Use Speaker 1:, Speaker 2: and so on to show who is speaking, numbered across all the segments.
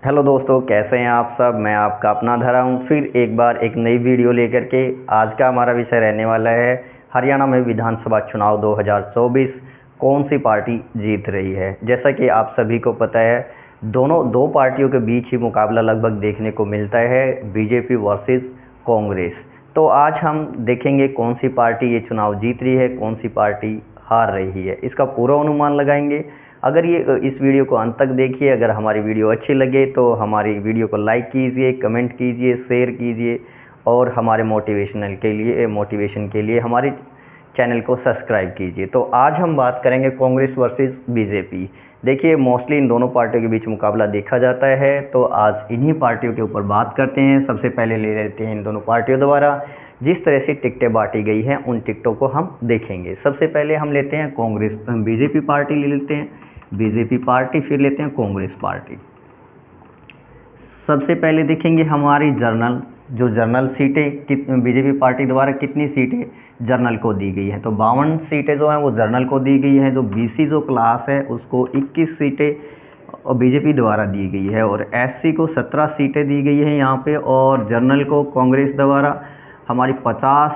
Speaker 1: Hello दोस्तों, कैसे हैं आप सब। मैं आपका अपना धरा हूँ फिर एक बार एक नई वीडियो लेकर के। आज का हमारा विषय रहने वाला है हरियाणा में विधानसभा चुनाव 2024 कौन सी पार्टी जीत रही है। जैसा कि आप सभी को पता है, दो पार्टियों के बीच ही मुकाबला लगभग देखने को मिलता है, बीजेपी वर्सेस कांग्रेस। तो आज हम देखेंगे कौन सी पार्टी ये चुनाव जीत रही है, कौन सी पार्टी हार रही है, इसका पूरा अनुमान लगाएंगे। अगर ये इस वीडियो को अंत तक देखिए। अगर हमारी वीडियो अच्छी लगे तो हमारी वीडियो को लाइक कीजिए, कमेंट कीजिए, शेयर कीजिए और हमारे मोटिवेशन के लिए हमारे चैनल को सब्सक्राइब कीजिए। तो आज हम बात करेंगे कांग्रेस वर्सेस बीजेपी। देखिए, मोस्टली इन दोनों पार्टियों के बीच मुकाबला देखा जाता है, तो आज इन्हीं पार्टियों के ऊपर बात करते हैं। सबसे पहले ले लेते हैं इन दोनों पार्टियों द्वारा जिस तरह से टिकटें बांटी गई हैं, उन टिकटों को हम देखेंगे। सबसे पहले हम लेते हैं बीजेपी पार्टी ले लेते हैं, बीजेपी पार्टी, फिर लेते हैं कांग्रेस पार्टी। सबसे पहले देखेंगे हमारी जर्नल सीटें बीजेपी पार्टी द्वारा कितनी सीटें जर्नल को दी गई हैं। तो 52 सीटें जो हैं वो जर्नल को दी गई हैं। जो बीसी जो क्लास है उसको 21 सीटें और बीजेपी द्वारा दी गई है, और एससी को 17 सीटें दी गई हैं यहाँ पे, और जर्नल को कांग्रेस द्वारा हमारी 50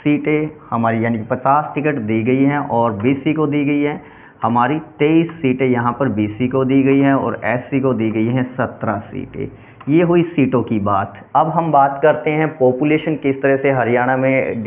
Speaker 1: सीटें हमारी यानी कि 50 टिकट दी गई हैं, और बीसी को दी गई है हमारी 23 सीटें यहाँ पर बीसी को दी गई हैं, और एससी को दी गई हैं 17 सीटें। ये हुई सीटों की बात। अब हम बात करते हैं पॉपुलेशन किस तरह से हरियाणा में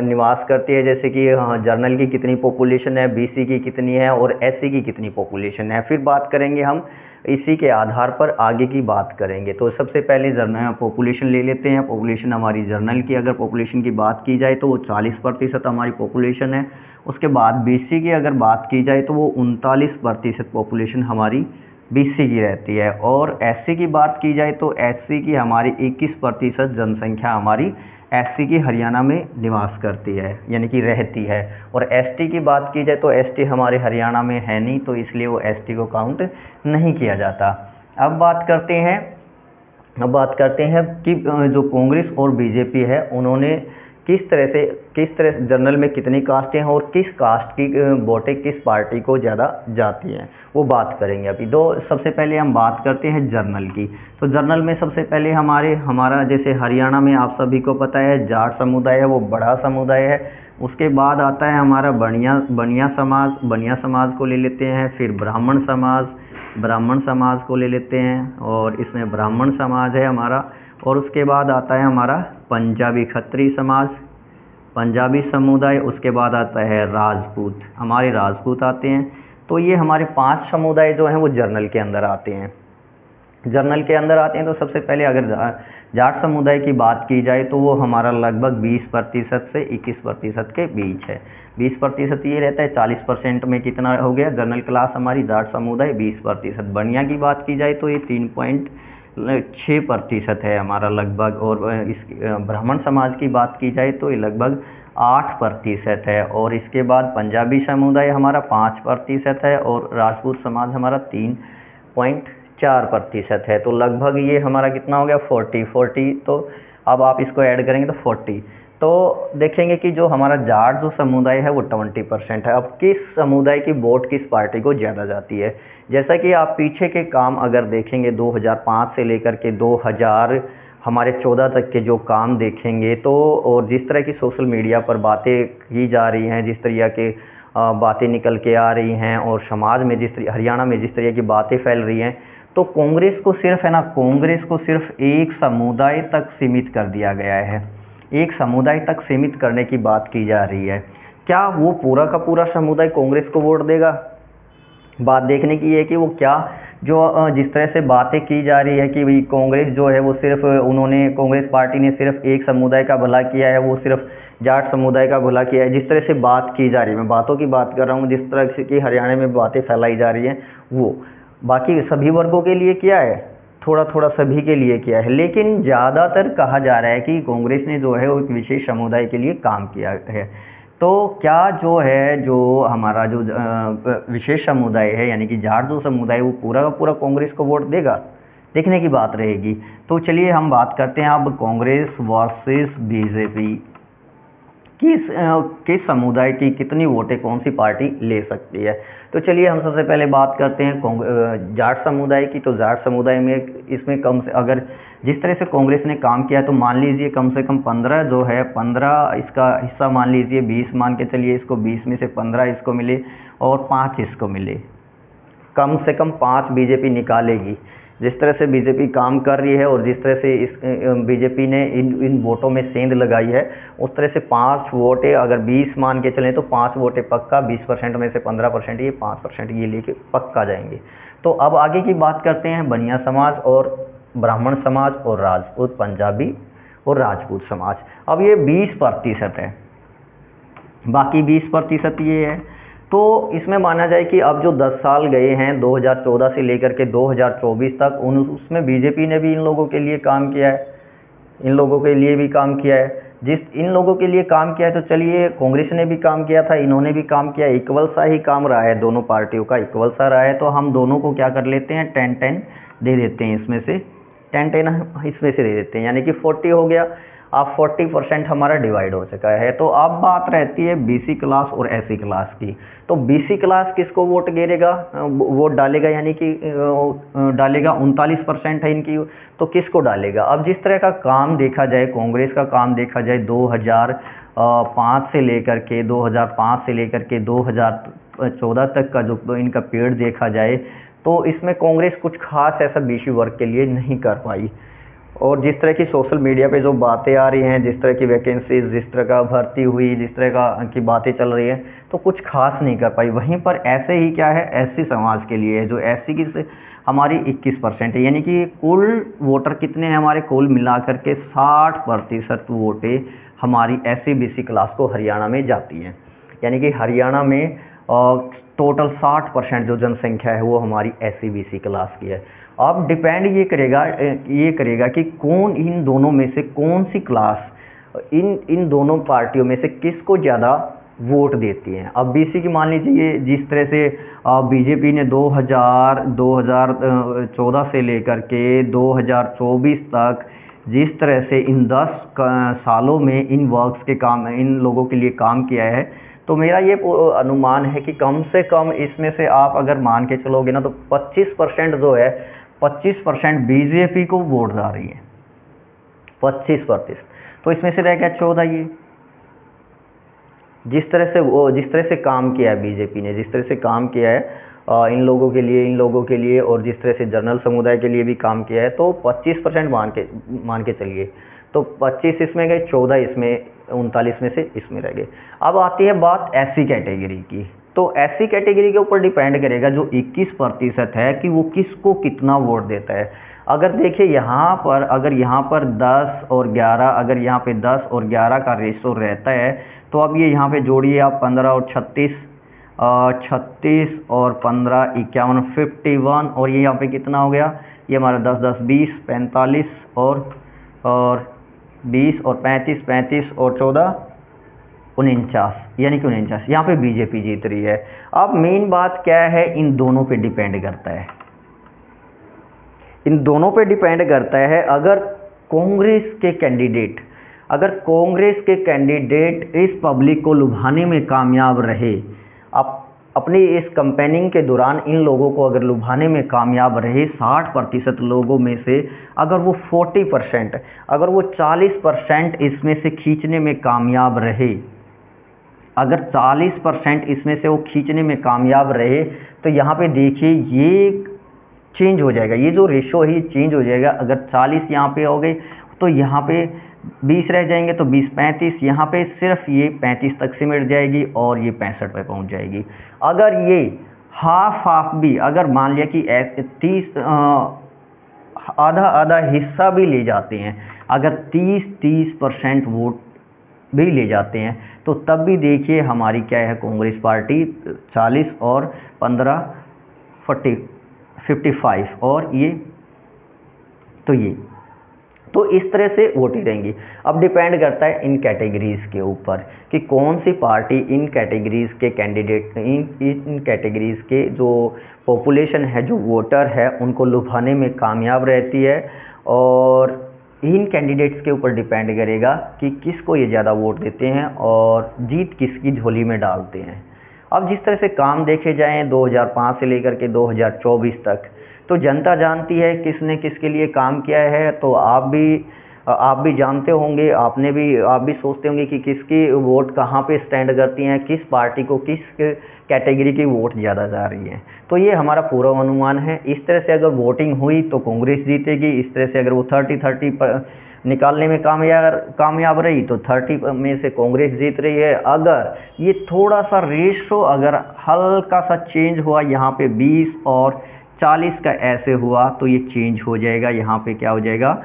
Speaker 1: निवास करती है। जैसे कि जर्नल की कितनी पॉपुलेशन है, बीसी की कितनी है और एससी की कितनी पॉपुलेशन है। फिर बात करेंगे हम इसी के आधार पर आगे की बात करेंगे। तो सबसे पहले जर्नल पॉपुलेशन ले लेते हैं। पॉपुलेशन हमारी जर्नल की अगर पॉपुलेशन की बात की जाए तो वो 40% हमारी पॉपुलेशन है। उसके बाद बीसी की अगर बात की जाए तो वो 39% पॉपुलेशन हमारी बीसी की रहती है, और एससी की बात की जाए तो एससी की हमारी 21% जनसंख्या हमारी एससी की हरियाणा में निवास करती है, यानी कि रहती है। और एसटी की बात की जाए तो एसटी हमारे हरियाणा में है नहीं, तो इसलिए वो एसटी को काउंट नहीं किया जाता। अब बात करते हैं कि जो कांग्रेस और बीजेपी है उन्होंने किस तरह से जनरल में कितनी कास्टें हैं और किस कास्ट की वोटें किस पार्टी को ज़्यादा जाती हैं, वो बात करेंगे अभी। सबसे पहले हम बात करते हैं जर्नल की। तो जर्नल में सबसे पहले हमारा जैसे हरियाणा में आप सभी को पता है जाट समुदाय है, वो बड़ा समुदाय है। उसके बाद आता है हमारा बनिया समाज को ले लेते हैं। फिर ब्राह्मण समाज को ले लेते हैं, और इसमें ब्राह्मण समाज है हमारा। और उसके बाद आता है हमारा पंजाबी खत्री समाज, पंजाबी समुदाय। उसके बाद आता है राजपूत, हमारे राजपूत आते हैं। तो ये हमारे 5 समुदाय जो हैं वो जर्नल के अंदर आते हैं। तो सबसे पहले अगर जाट समुदाय की बात की जाए तो वो हमारा लगभग 20% से 21% के बीच है। 20% ये रहता है। 40% में कितना हो गया जनरल क्लास हमारी जाट समुदाय 20%। बनिया की बात की जाए तो ये 3.6% है हमारा लगभग। और इस ब्राह्मण समाज की बात की जाए तो ये लगभग 8% है। और इसके बाद पंजाबी समुदाय हमारा 5% है, और राजपूत समाज हमारा 3.4% है। तो लगभग ये हमारा कितना हो गया 40। तो अब आप इसको ऐड करेंगे तो 40। तो देखेंगे कि जो हमारा जाट जो समुदाय है वो 20% है। अब किस समुदाय की वोट किस पार्टी को ज़्यादा जाती है, जैसा कि आप पीछे के काम अगर देखेंगे 2005 से लेकर के 2014 तक के जो काम देखेंगे तो, और जिस तरह की सोशल मीडिया पर बातें की जा रही हैं, जिस तरह के बातें निकल के आ रही हैं, और समाज में हरियाणा में जिस तरह की बातें फैल रही हैं, तो कांग्रेस को सिर्फ एक समुदाय तक सीमित कर दिया गया है। एक समुदाय तक सीमित करने की बात की जा रही है। क्या वो पूरा का पूरा समुदाय कांग्रेस को वोट देगा? बात देखने की है कि वो क्या जिस तरह से बातें की जा रही है कि भाई कांग्रेस जो है वो कांग्रेस पार्टी ने सिर्फ एक समुदाय का भला किया है, वो सिर्फ जाट समुदाय का भला किया है। जिस तरह से बात की जा रही है, मैं बातों की बात कर रहा हूँ, जिस तरह से कि हरियाणा में बातें फैलाई जा रही हैं, वो बाकी सभी वर्गों के लिए किया है, थोड़ा थोड़ा सभी के लिए किया है। लेकिन ज़्यादातर कहा जा रहा है कि कांग्रेस ने जो है वो एक विशेष समुदाय के लिए काम किया है। तो क्या जो हमारा जो विशेष समुदाय है यानी कि जाट जो समुदाय, वो पूरा का पूरा कांग्रेस को वोट देगा? देखने की बात रहेगी। तो चलिए हम बात करते हैं अब कांग्रेस वर्सेस बीजेपी किस समुदाय की कितनी वोटें कौन सी पार्टी ले सकती है। तो चलिए हम सबसे पहले बात करते हैं जाट समुदाय की। तो जाट समुदाय में इसमें कम से अगर जिस तरह से कांग्रेस ने काम किया तो मान लीजिए कम से कम 15 जो है 15 इसका हिस्सा मान लीजिए 20 मान के चलिए, इसको 20 में से 15 इसको मिले और 5 इसको मिले। कम से कम 5 बीजेपी निकालेगी। जिस तरह से बीजेपी काम कर रही है और जिस तरह से इस बीजेपी ने इन वोटों में सेंध लगाई है, उस तरह से 5 वोटें अगर 20 मान के चलें तो 5 वोटें पक्का, 20% में से 15% ये 5% ये लेके पक्का जाएंगे। तो अब आगे की बात करते हैं बनिया समाज और ब्राह्मण समाज और राजपूत, पंजाबी और राजपूत समाज। अब ये 20% है, बाकी 20% ये है। तो इसमें माना जाए कि अब जो 10 साल गए हैं 2014 से लेकर के 2024 तक उसमें बीजेपी ने भी इन लोगों के लिए काम किया है, इन लोगों के लिए भी काम किया है। इन लोगों के लिए काम किया है तो चलिए कांग्रेस ने भी काम किया था, इन्होंने भी काम किया, इक्वल सा ही काम रहा है, दोनों पार्टियों का इक्वल सा रहा है। तो हम दोनों को क्या कर लेते हैं 10-10 दे देते हैं, इसमें से 10-10 इसमें से दे देते हैं, यानी कि 40 हो गया। अब 40% हमारा डिवाइड हो चुका है। तो अब बात रहती है बीसी क्लास और एससी क्लास की। तो बीसी क्लास किसको वोट गिरेगा, वोट डालेगा, यानी कि डालेगा 39% है इनकी, तो किसको डालेगा। अब जिस तरह का काम देखा जाए, कांग्रेस का काम देखा जाए 2005 से लेकर के 2014 तक का जो इनका पीरियड देखा जाए, तो इसमें कांग्रेस कुछ खास ऐसा बीसी वर्ग के लिए नहीं कर पाई। और जिस तरह की सोशल मीडिया पे जो बातें आ रही हैं, जिस तरह की वैकेंसीज, जिस तरह का भर्ती हुई, जिस तरह का की बातें चल रही हैं, तो कुछ खास नहीं कर पाई। वहीं पर ऐसे ही क्या है एससी समाज के लिए, जो एससी की हमारी 21% है, यानी कि कुल वोटर कितने हैं हमारे, कुल मिलाकर के 60% वोटें हमारी एससी बीसी क्लास को हरियाणा में जाती हैं। यानी कि हरियाणा में टोटल 60% जो जनसंख्या है वो हमारी एससी बीसी क्लास की है। अब डिपेंड ये करेगा कि कौन इन दोनों में से कौन सी क्लास इन दोनों पार्टियों में से किसको ज़्यादा वोट देती हैं। अब बीसी की मान लीजिए जिस तरह से बीजेपी ने 2014 से लेकर के 2024 तक जिस तरह से इन 10 सालों में इन वर्क्स के काम, इन लोगों के लिए काम किया है, तो मेरा ये अनुमान है कि कम से कम इसमें से आप अगर मान के चलोगे ना तो 25% जो है 25% बीजेपी को वोट जा रही है, 25%। तो इसमें से रह गया 14। ये जिस तरह से काम किया है बीजेपी ने, जिस तरह से काम किया है इन लोगों के लिए और जिस तरह से जनरल समुदाय के लिए भी काम किया है, तो 25% मान के चलिए। तो 25 इसमें गए, 14 इसमें, 39 में से इसमें रह गए। अब आती है बात एससी कैटेगरी की। तो एससी कैटेगरी के ऊपर डिपेंड करेगा जो 21% है कि वो किसको कितना वोट देता है। अगर देखिए यहाँ पर, अगर यहाँ पर 10 और 11, अगर यहाँ पे 10 और 11 का रेशो रहता है, तो अब ये यहाँ पे जोड़िए आप 15 और 36, 36 और 15 51, 51, और ये यहाँ पे कितना हो गया, ये हमारा 10 10 20 45 और 20 और 35 35 और 14 49, यानी कि 49। यहाँ पे बीजेपी जीत रही है। अब मेन बात क्या है, इन दोनों पे डिपेंड करता है, इन दोनों पे डिपेंड करता है। अगर कांग्रेस के कैंडिडेट इस पब्लिक को लुभाने में कामयाब रहे, अपनी इस कैंपेनिंग के दौरान इन लोगों को अगर लुभाने में कामयाब रहे, 60% लोगों में से अगर वो 40%, अगर वो 40% इसमें से खींचने में कामयाब रहे, अगर 40% इसमें से वो खींचने में कामयाब रहे, तो यहाँ पे देखिए ये चेंज हो जाएगा, ये जो रेशो है ये चेंज हो जाएगा। अगर 40 यहाँ पे हो गए तो यहाँ पे 20 रह जाएंगे, तो 20 35, यहाँ पे सिर्फ ये 35 तक सिमट जाएगी और ये 65 पे पहुँच जाएगी। अगर ये हाफ भी, अगर मान लिया कि 30 आधा हिस्सा भी ले जाते हैं, अगर 30% वोट भी ले जाते हैं, तो तब भी देखिए हमारी क्या है, कांग्रेस पार्टी 40 और 15 55 और ये, तो इस तरह से वोटें रहेंगी। अब डिपेंड करता है इन कैटेगरीज़ के ऊपर कि कौन सी पार्टी इन कैटेगरीज़ के कैंडिडेट, इन कैटेगरीज़ के जो पॉपुलेशन है, जो वोटर है, उनको लुभाने में कामयाब रहती है। और इन कैंडिडेट्स के ऊपर डिपेंड करेगा कि किसको ये ज़्यादा वोट देते हैं और जीत किसकी झोली में डालते हैं। अब जिस तरह से काम देखे जाएँ 2005 से लेकर के 2024 तक, तो जनता जानती है किसने किसके लिए काम किया है। तो आप भी जानते होंगे, आप भी सोचते होंगे कि किसकी वोट कहाँ पे स्टैंड करती हैं, किस पार्टी को किस कैटेगरी की वोट ज़्यादा जा रही है। तो ये हमारा पूरा अनुमान है। इस तरह से अगर वोटिंग हुई तो कांग्रेस जीतेगी। इस तरह से अगर वो 30-30 पर निकालने में कामयाब रही तो 30 में से कांग्रेस जीत रही है। अगर ये थोड़ा सा रेशो अगर हल्का सा चेंज हुआ, यहाँ पे 20 और 40 का ऐसे हुआ, तो ये चेंज हो जाएगा, यहाँ पे क्या हो जाएगा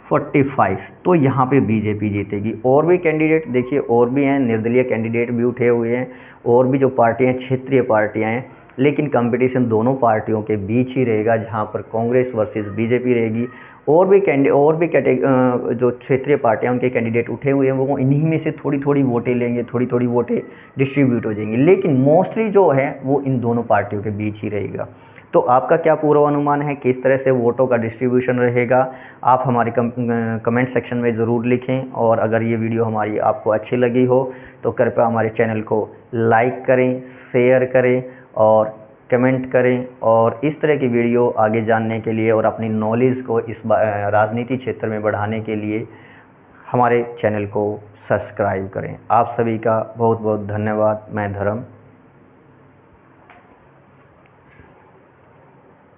Speaker 1: 45, तो यहाँ पे बीजेपी जीतेगी। और भी कैंडिडेट देखिए, और भी हैं, निर्दलीय कैंडिडेट भी उठे हुए हैं, और भी जो पार्टियाँ क्षेत्रीय पार्टियाँ हैं, लेकिन कंपटीशन दोनों पार्टियों के बीच ही रहेगा, जहाँ पर कांग्रेस वर्सेस बीजेपी रहेगी। और भी जो क्षेत्रीय पार्टियाँ उनके कैंडिडेट उठे हुए हैं, वो इन्हीं में से थोड़ी थोड़ी वोटें लेंगे, थोड़ी थोड़ी वोटें डिस्ट्रीब्यूट हो जाएंगी, लेकिन मोस्टली जो है वो इन दोनों पार्टियों के बीच ही रहेगा। तो आपका क्या पूर्वानुमान है, किस तरह से वोटों का डिस्ट्रीब्यूशन रहेगा, आप हमारे कमेंट सेक्शन में ज़रूर लिखें। और अगर ये वीडियो हमारी आपको अच्छी लगी हो तो कृपया हमारे चैनल को लाइक करें, शेयर करें और कमेंट करें। और इस तरह की वीडियो आगे जानने के लिए और अपनी नॉलेज को इस राजनीति क्षेत्र में बढ़ाने के लिए हमारे चैनल को सब्सक्राइब करें। आप सभी का बहुत बहुत धन्यवाद। मैं धर्म।